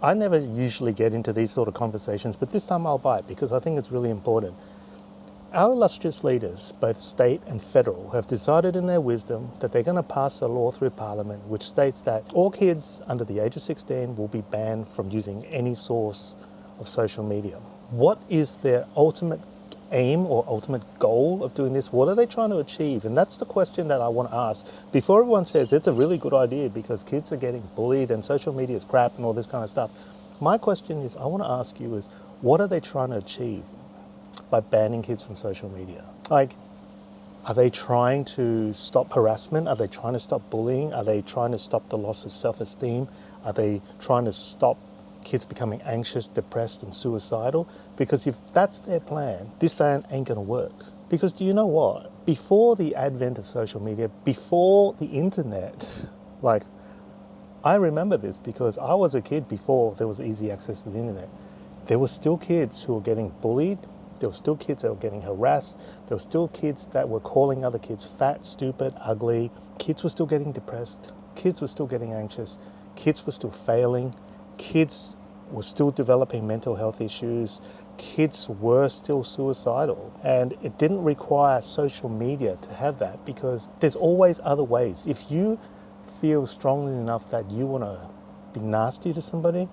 I never usually get into these sort of conversations, but this time I'll bite because I think it's really important. Our illustrious leaders, both state and federal, have decided in their wisdom that they're going to pass a law through Parliament which states that all kids under the age of 16 will be banned from using any source of social media. What is their ultimate aim or ultimate goal of doing this? What are they trying to achieve? And that's the question that I want to ask before everyone says it's a really good idea because kids are getting bullied and social media is crap and all this kind of stuff. My question is, I want to ask you is, what are they trying to achieve by banning kids from social media? Like, are they trying to stop harassment? Are they trying to stop bullying? Are they trying to stop the loss of self-esteem? Are they trying to stop kids becoming anxious, depressed, and suicidal? Because if that's their plan, this plan ain't gonna work. Because do you know what? Before the advent of social media, before the internet, like, I remember this because I was a kid before there was easy access to the internet. There were still kids who were getting bullied. There were still kids that were getting harassed. There were still kids that were calling other kids fat, stupid, ugly. Kids were still getting depressed. Kids were still getting anxious. Kids were still failing. Kids were still developing mental health issues. Kids were still suicidal. And it didn't require social media to have that because there's always other ways. If you feel strongly enough that you want to be nasty to somebody,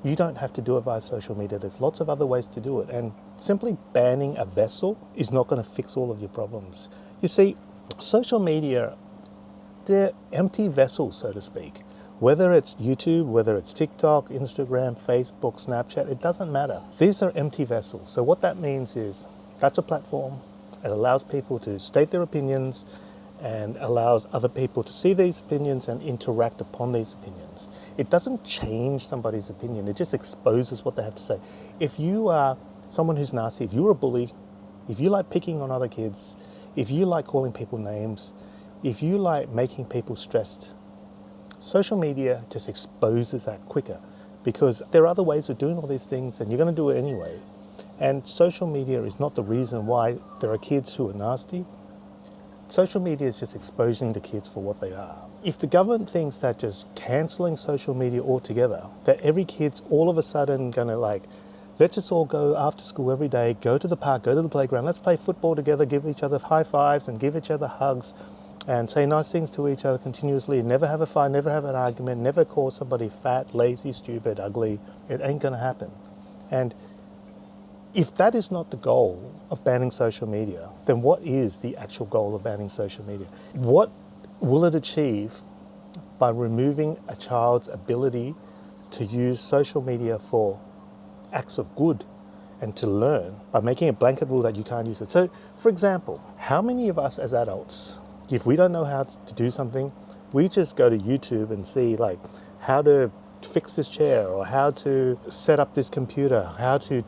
you don't have to do it via social media. There's lots of other ways to do it. And simply banning a vessel is not going to fix all of your problems. You see, social media, they're empty vessels, so to speak. Whether it's YouTube, whether it's TikTok, Instagram, Facebook, Snapchat, it doesn't matter. These are empty vessels. So what that means is that's a platform. It allows people to state their opinions and allows other people to see these opinions and interact upon these opinions. It doesn't change somebody's opinion. It just exposes what they have to say. If you are someone who's nasty, if you're a bully, if you like picking on other kids, if you like calling people names, if you like making people stressed, social media just exposes that quicker because there are other ways of doing all these things and you're going to do it anyway. And social media is not the reason why there are kids who are nasty. Social media is just exposing the kids for what they are. If the government thinks that just cancelling social media altogether, that every kid's all of a sudden gonna let's just all go after school every day, go to the park, go to the playground, let's play football together, give each other high fives and give each other hugs and say nice things to each other continuously, never have a fight, never have an argument, never call somebody fat, lazy, stupid, ugly, it ain't gonna happen. And if that is not the goal of banning social media, then what is the actual goal of banning social media? What will it achieve by removing a child's ability to use social media for acts of good and to learn by making a blanket rule that you can't use it? So, for example, how many of us as adults, if we don't know how to do something, we just go to YouTube and see how to fix this chair or how to set up this computer, how to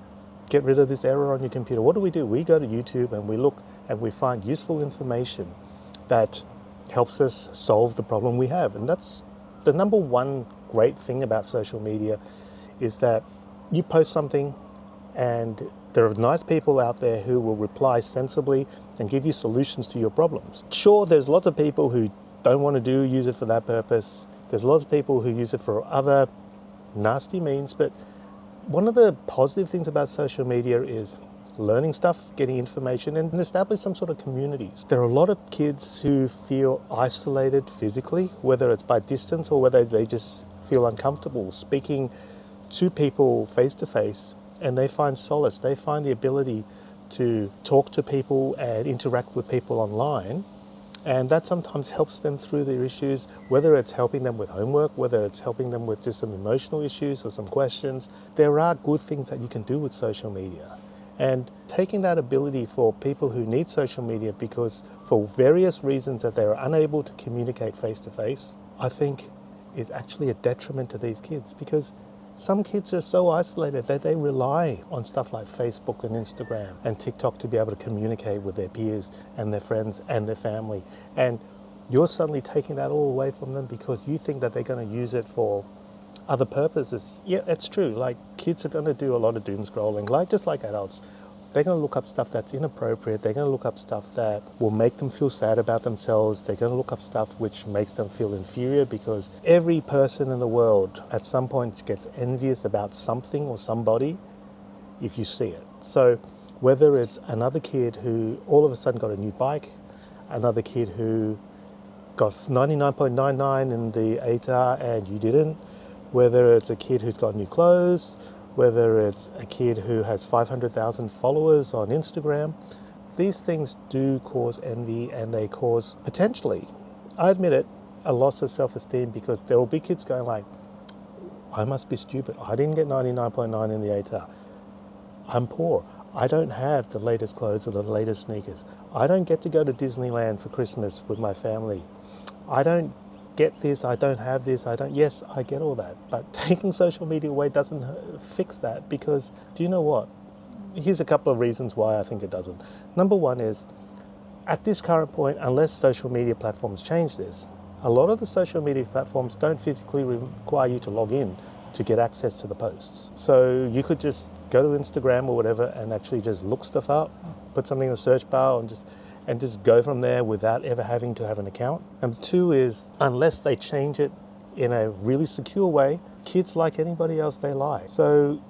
get rid of this error on your computer. What do? We go to YouTube and we look and we find useful information that helps us solve the problem we have. And that's the number one great thing about social media is that you post something and there are nice people out there who will reply sensibly and give you solutions to your problems. Sure, there's lots of people who don't want to use it for that purpose. There's lots of people who use it for other nasty means, but one of the positive things about social media is learning stuff, getting information, and establish some sort of communities. There are a lot of kids who feel isolated physically, whether it's by distance or whether they just feel uncomfortable speaking to people face to face, and they find solace. They find the ability to talk to people and interact with people online. And that sometimes helps them through their issues, whether it's helping them with homework, whether it's helping them with just some emotional issues or some questions. There are good things that you can do with social media. And taking that ability for people who need social media because for various reasons that they're unable to communicate face to face, I think is actually a detriment to these kids because some kids are so isolated that they rely on stuff like Facebook and Instagram and TikTok to be able to communicate with their peers and their friends and their family. And you're suddenly taking that all away from them because you think that they're going to use it for other purposes. Yeah, it's true. Kids are going to do a lot of doom scrolling, just like adults. they're going to look up stuff that's inappropriate. They're going to look up stuff that will make them feel sad about themselves. They're going to look up stuff which makes them feel inferior, because every person in the world at some point gets envious about something or somebody if you see it. So whether it's another kid who all of a sudden got a new bike, another kid who got 99.99 in the ATAR and you didn't, whether it's a kid who's got new clothes, whether it's a kid who has 500,000 followers on Instagram, these things do cause envy, and they cause, potentially, I admit it, a loss of self-esteem, because there will be kids going like, I must be stupid. I didn't get 99.9 in the ATAR. I'm poor. I don't have the latest clothes or the latest sneakers. I don't get to go to Disneyland for Christmas with my family. I don't get this, I don't have this, yes, I get all that. But taking social media away doesn't fix that, because do you know what? Here's a couple of reasons why I think it doesn't. Number one is, at this current point, unless social media platforms change this, a lot of the social media platforms don't physically require you to log in to get access to the posts. So you could just go to Instagram or whatever and actually just look stuff up, put something in the search bar and just go from there without ever having to have an account. And two is, unless they change it in a really secure way, kids, like anybody else, they lie. So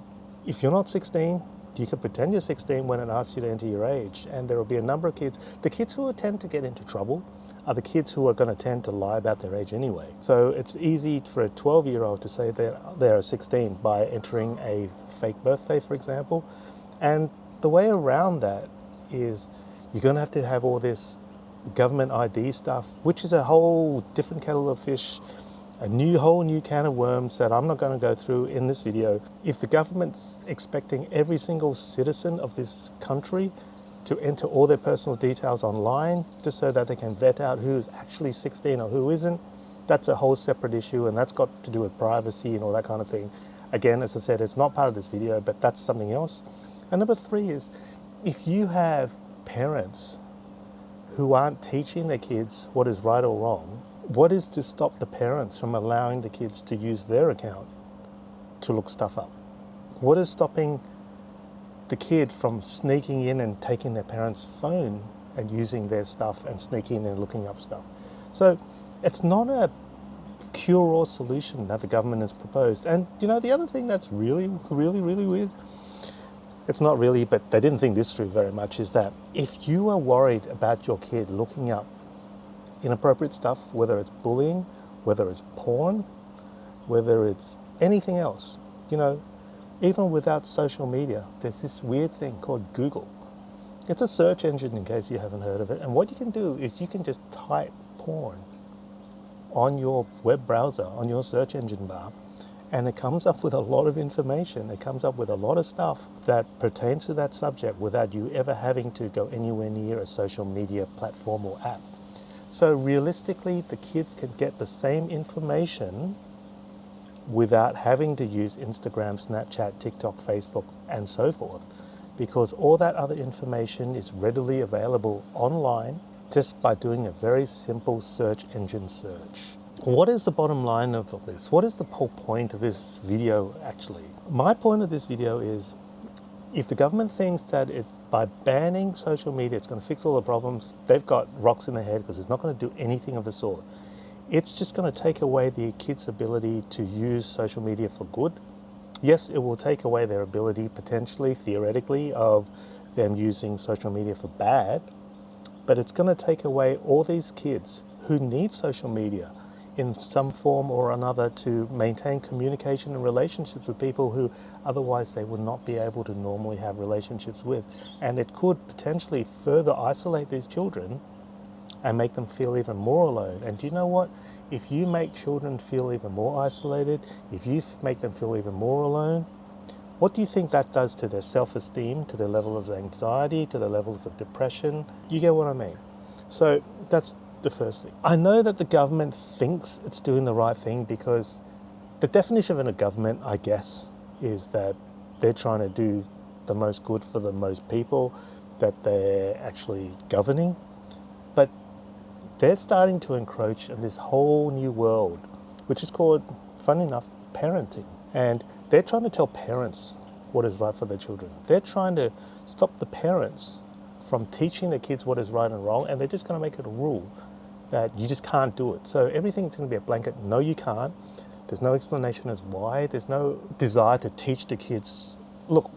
if you're not 16, you could pretend you're 16 when it asks you to enter your age, and there will be a number of kids. The kids who will tend to get into trouble are the kids who are going to tend to lie about their age anyway. So it's easy for a 12-year-old to say they're 16 by entering a fake birthday, for example. And the way around that is, you're going to have all this government ID stuff, which is a whole different kettle of fish, a whole new can of worms that I'm not going to go through in this video. If the government's expecting every single citizen of this country to enter all their personal details online just so that they can vet out who's actually 16 or who isn't, that's a whole separate issue, and that's got to do with privacy and all that kind of thing. Again, as I said, it's not part of this video, but that's something else. And number three is, if you have parents who aren't teaching their kids what is right or wrong, what is to stop the parents from allowing the kids to use their account to look stuff up? What is stopping the kid from sneaking in and taking their parents' phone and using their stuff and sneaking in and looking up stuff? So it's not a cure-all solution that the government has proposed. And you know, the other thing that's really, really, really weird, it's not really, but they didn't think this through very much, is that if you are worried about your kid looking up inappropriate stuff, whether it's bullying, whether it's porn, whether it's anything else, you know, even without social media, there's this weird thing called Google. It's a search engine, in case you haven't heard of it. And what you can do is you can just type porn on your web browser, on your search engine bar, and it comes up with a lot of information. It comes up with a lot of stuff that pertains to that subject without you ever having to go anywhere near a social media platform or app. So realistically, the kids can get the same information without having to use Instagram, Snapchat, TikTok, Facebook, and so forth, because all that other information is readily available online just by doing a very simple search engine search. What is the bottom line of all this? What is the whole point of this video actually? My point of this video is, if the government thinks that it's by banning social media it's going to fix all the problems, they've got rocks in their head, because it's not going to do anything of the sort. It's just going to take away the kids' ability to use social media for good. Yes, it will take away their ability, potentially, theoretically, of them using social media for bad, but it's going to take away all these kids who need social media in some form or another to maintain communication and relationships with people who otherwise they would not be able to normally have relationships with. And it could potentially further isolate these children and make them feel even more alone. And do you know what? If you make children feel even more isolated, if you make them feel even more alone, what do you think that does to their self-esteem, to their levels of anxiety, to their levels of depression? You get what I mean? So that's the first thing. I know that the government thinks it's doing the right thing, because the definition of a government, I guess, is that they're trying to do the most good for the most people that they're actually governing. But they're starting to encroach in this whole new world, which is called, funny enough, parenting. And they're trying to tell parents what is right for their children. They're trying to stop the parents from teaching their kids what is right and wrong, and they're just going to make it a rule that you just can't do it. So everything's going to be a blanket, no you can't. There's no explanation as why. There's no desire to teach the kids, look,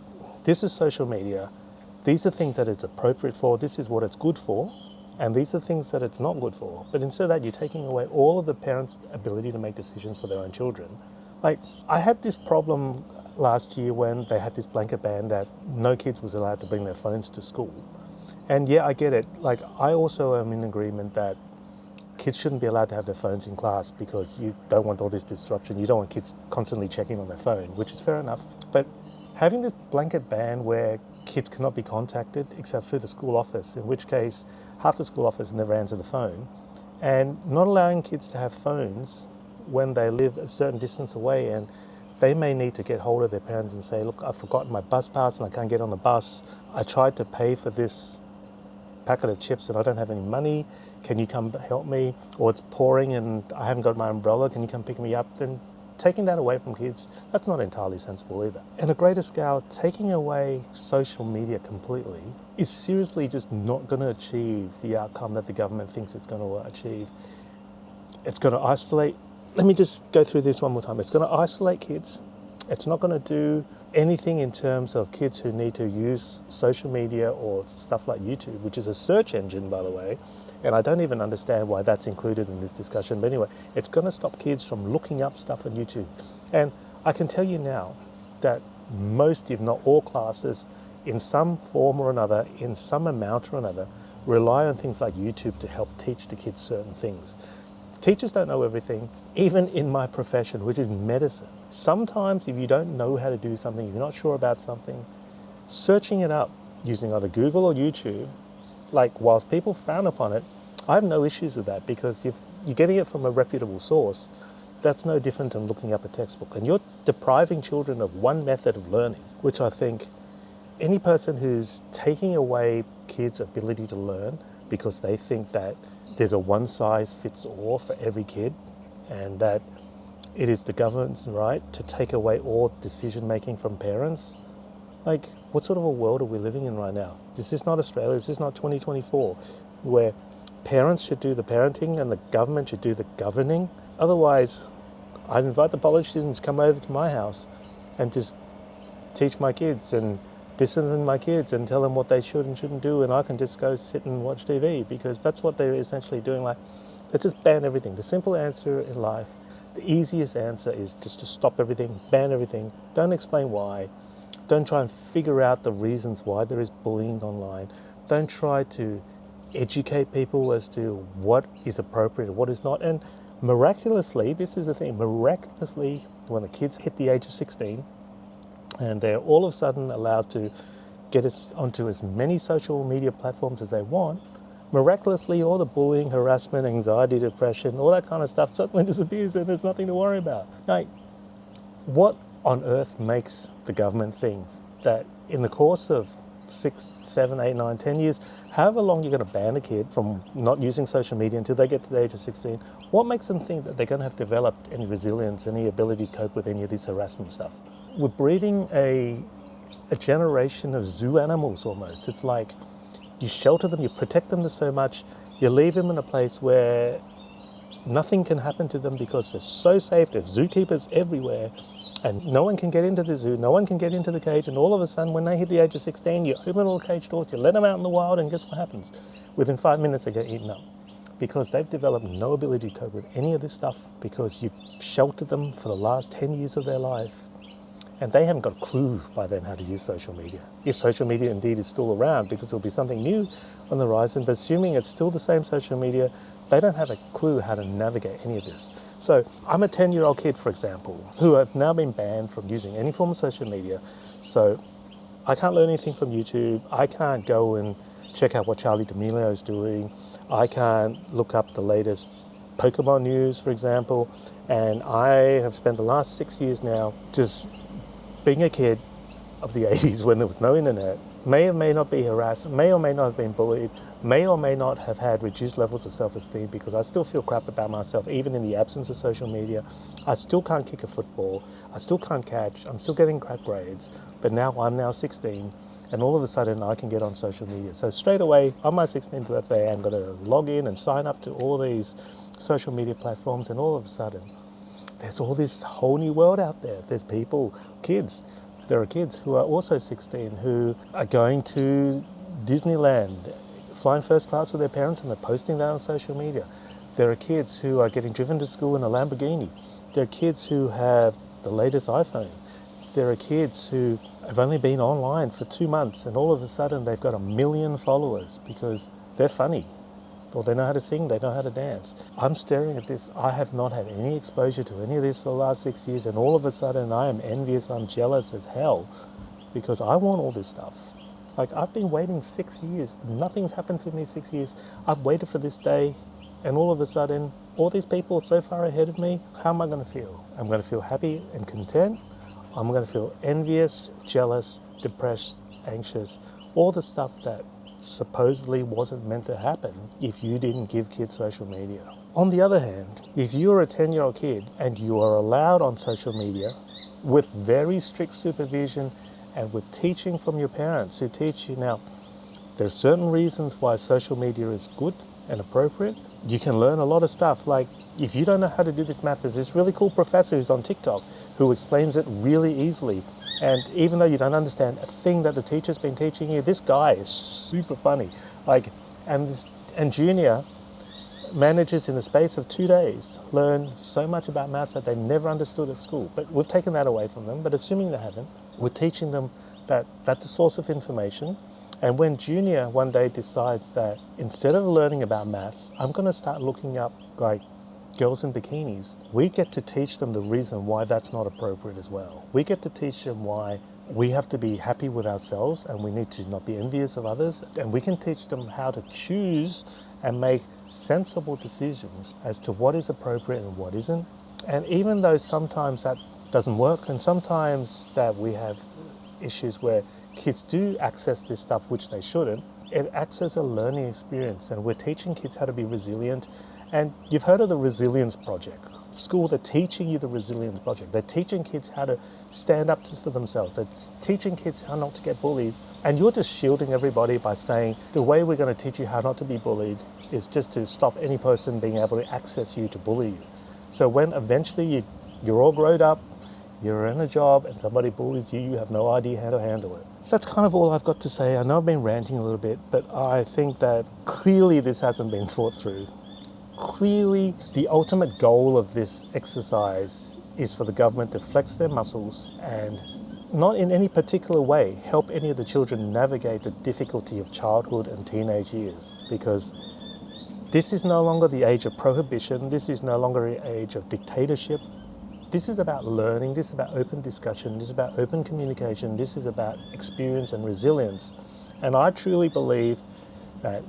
this is social media. These are things that it's appropriate for. This is what it's good for. And these are things that it's not good for. But instead of that, you're taking away all of the parents' ability to make decisions for their own children. Like, I had this problem last year when they had this blanket ban that no kids was allowed to bring their phones to school. And yeah, I get it. Like, I also am in agreement that kids shouldn't be allowed to have their phones in class because you don't want all this disruption. You don't want kids constantly checking on their phone, which is fair enough. But having this blanket ban where kids cannot be contacted except through the school office, in which case half the school office never answer the phone, and not allowing kids to have phones when they live a certain distance away, and they may need to get hold of their parents and say, look, I've forgotten my bus pass and I can't get on the bus. I tried to pay for this packet of chips and I don't have any money. Can you come help me? Or it's pouring and I haven't got my umbrella. Can you come pick me up? Then taking that away from kids, that's not entirely sensible either. On a greater scale, taking away social media completely is seriously just not going to achieve the outcome that the government thinks it's going to achieve. It's going to isolate. Let me just go through this one more time. It's going to isolate kids. It's not going to do anything in terms of kids who need to use social media or stuff like YouTube, which is a search engine, by the way. And I don't even understand why that's included in this discussion. But anyway, it's going to stop kids from looking up stuff on YouTube. And I can tell you now that most, if not all classes, in some form or another, in some amount or another, rely on things like YouTube to help teach the kids certain things. Teachers don't know everything, even in my profession, which is medicine. Sometimes if you don't know how to do something, if you're not sure about something, searching it up using either Google or YouTube, like whilst people frown upon it, I have no issues with that, because if you're getting it from a reputable source, that's no different than looking up a textbook. And you're depriving children of one method of learning, which I think any person who's taking away kids' ability to learn because they think that there's a one-size-fits-all for every kid, and that it is the government's right to take away all decision-making from parents. Like, what sort of a world are we living in right now? This is not Australia, this is not 2024, where parents should do the parenting and the government should do the governing. Otherwise, I'd invite the politicians to come over to my house and just teach my kids and discipline my kids and tell them what they should and shouldn't do, and I can just go sit and watch TV, because that's what they're essentially doing. Like, let's just ban everything. The simple answer in life, the easiest answer, is just to stop everything, ban everything. Don't explain why. Don't try and figure out the reasons why there is bullying online. Don't try to educate people as to what is appropriate and what is not. And miraculously, this is the thing, miraculously, when the kids hit the age of 16, and they're all of a sudden allowed to get us onto as many social media platforms as they want, miraculously all the bullying, harassment, anxiety, depression, all that kind of stuff suddenly disappears and there's nothing to worry about. Like, what on earth makes the government think that in the course of 6, 7, 8, 9, 10 years, however long you're going to ban a kid from not using social media until they get to the age of 16, what makes them think that they're going to have developed any resilience, any ability to cope with any of this harassment stuff? We're breeding a generation of zoo animals almost. It's like you shelter them, you protect them so much, you leave them in a place where nothing can happen to them because they're so safe. There's zookeepers everywhere, and no one can get into the zoo, no one can get into the cage, and all of a sudden when they hit the age of 16, you open all the cage doors, you let them out in the wild, and guess what happens? Within 5 minutes they get eaten up, because they've developed no ability to cope with any of this stuff, because you've sheltered them for the last 10 years of their life. And they haven't got a clue by then how to use social media. If social media indeed is still around, because there'll be something new on the horizon, but assuming it's still the same social media, they don't have a clue how to navigate any of this. So I'm a 10-year-old kid, for example, who have now been banned from using any form of social media. So I can't learn anything from YouTube. I can't go and check out what Charli D'Amelio is doing. I can't look up the latest Pokemon news, for example. And I have spent the last 6 years now just being a kid, of the 80s when there was no internet, may or may not be harassed, may or may not have been bullied, may or may not have had reduced levels of self-esteem, because I still feel crap about myself even in the absence of social media. I still can't kick a football, I still can't catch, I'm still getting crap grades, but now I'm now 16 and all of a sudden I can get on social media. So straight away on my 16th birthday I'm going to log in and sign up to all these social media platforms, and all of a sudden there's all this whole new world out there. There's people, kids, there are kids who are also 16 who are going to Disneyland, flying first class with their parents, and they're posting that on social media. There are kids who are getting driven to school in a Lamborghini. There are kids who have the latest iPhone. There are kids who have only been online for 2 months and all of a sudden they've got 1 million followers because they're funny, or they know how to sing, they know how to dance. I'm staring at this. I have not had any exposure to any of this for the last 6 years, and all of a sudden I am envious, I'm jealous as hell because I want all this stuff. Like, I've been waiting 6 years. Nothing's happened for me 6 years. I've waited for this day, and all of a sudden, all these people are so far ahead of me. How am I going to feel? I'm going to feel happy and content. I'm going to feel envious, jealous, depressed, anxious, all the stuff that supposedly wasn't meant to happen if you didn't give kids social media. On the other hand, if you're a 10-year-old kid and you are allowed on social media with very strict supervision and with teaching from your parents who teach you, now, there are certain reasons why social media is good and appropriate. You can learn a lot of stuff. Like, if you don't know how to do this math, there's this really cool professor who's on TikTok who explains it really easily. And even though you don't understand a thing that the teacher's been teaching you, this guy is super funny. Like, and Junior manages in the space of 2 days learn so much about maths that they never understood at school. But we've taken that away from them. But assuming they haven't, we're teaching them that that's a source of information. And when Junior one day decides that instead of learning about maths, I'm going to start looking up like girls in bikinis, we get to teach them the reason why that's not appropriate as well. We get to teach them why we have to be happy with ourselves and we need to not be envious of others. And we can teach them how to choose and make sensible decisions as to what is appropriate and what isn't. And even though sometimes that doesn't work, and sometimes that we have issues where kids do access this stuff which they shouldn't, it acts as a learning experience, and we're teaching kids how to be resilient. And you've heard of the Resilience Project. School, they're teaching you the Resilience Project. They're teaching kids how to stand up for themselves. They're teaching kids how not to get bullied. And you're just shielding everybody by saying the way we're going to teach you how not to be bullied is just to stop any person being able to access you to bully you. So when eventually you're all grown up, you're in a job and somebody bullies you, you have no idea how to handle it. That's kind of all I've got to say. I know I've been ranting a little bit, but I think that clearly this hasn't been thought through. Clearly, the ultimate goal of this exercise is for the government to flex their muscles and not in any particular way help any of the children navigate the difficulty of childhood and teenage years, because this is no longer the age of prohibition. This is no longer the age of dictatorship. This is about learning. This is about open discussion. This is about open communication. This is about experience and resilience. And I truly believe that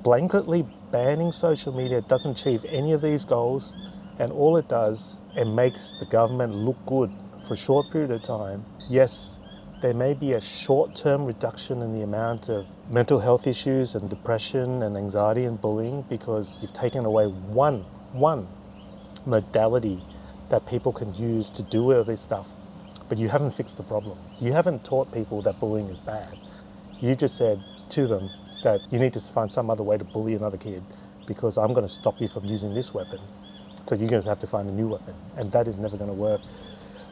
blanketly banning social media doesn't achieve any of these goals, and all it does, it makes the government look good for a short period of time. Yes, there may be a short-term reduction in the amount of mental health issues and depression and anxiety and bullying because you've taken away one modality that people can use to do all this stuff, but you haven't fixed the problem. You haven't taught people that bullying is bad. You just said to them that you need to find some other way to bully another kid because I'm going to stop you from using this weapon. So you're going to have to find a new weapon, and that is never going to work.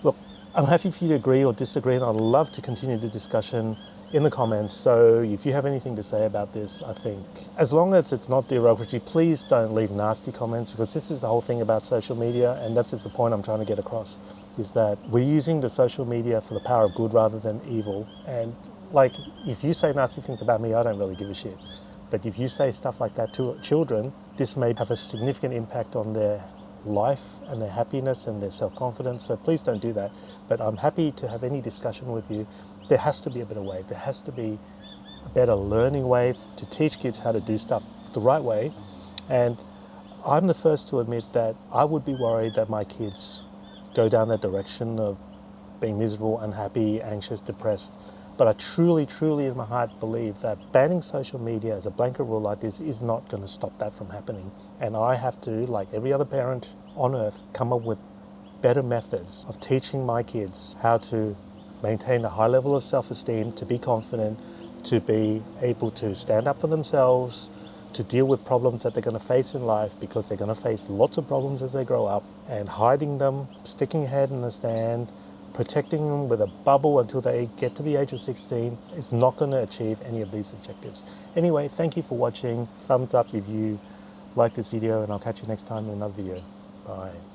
Look, I'm happy for you to agree or disagree, and I'd love to continue the discussion in the comments. So if you have anything to say about this, I think, as long as it's not derogatory, please don't leave nasty comments, because this is the whole thing about social media, and that's just the point I'm trying to get across, is that we're using the social media for the power of good rather than evil. And like, if you say nasty things about me, I don't really give a shit. But if you say stuff like that to children, this may have a significant impact on their life and their happiness and their self-confidence. So please don't do that. But I'm happy to have any discussion with you. There has to be a better way. There has to be a better learning way to teach kids how to do stuff the right way. And I'm the first to admit that I would be worried that my kids go down that direction of being miserable, unhappy, anxious, depressed. But I truly, truly in my heart believe that banning social media as a blanket rule like this is not going to stop that from happening. And I have to, like every other parent on earth, come up with better methods of teaching my kids how to maintain a high level of self-esteem, to be confident, to be able to stand up for themselves, to deal with problems that they're going to face in life, because they're going to face lots of problems as they grow up, and hiding them, sticking a head in the sand, protecting them with a bubble until they get to the age of 16 is not going to achieve any of these objectives. Anyway, thank you for watching. Thumbs up if you like this video, and I'll catch you next time in another video. Bye.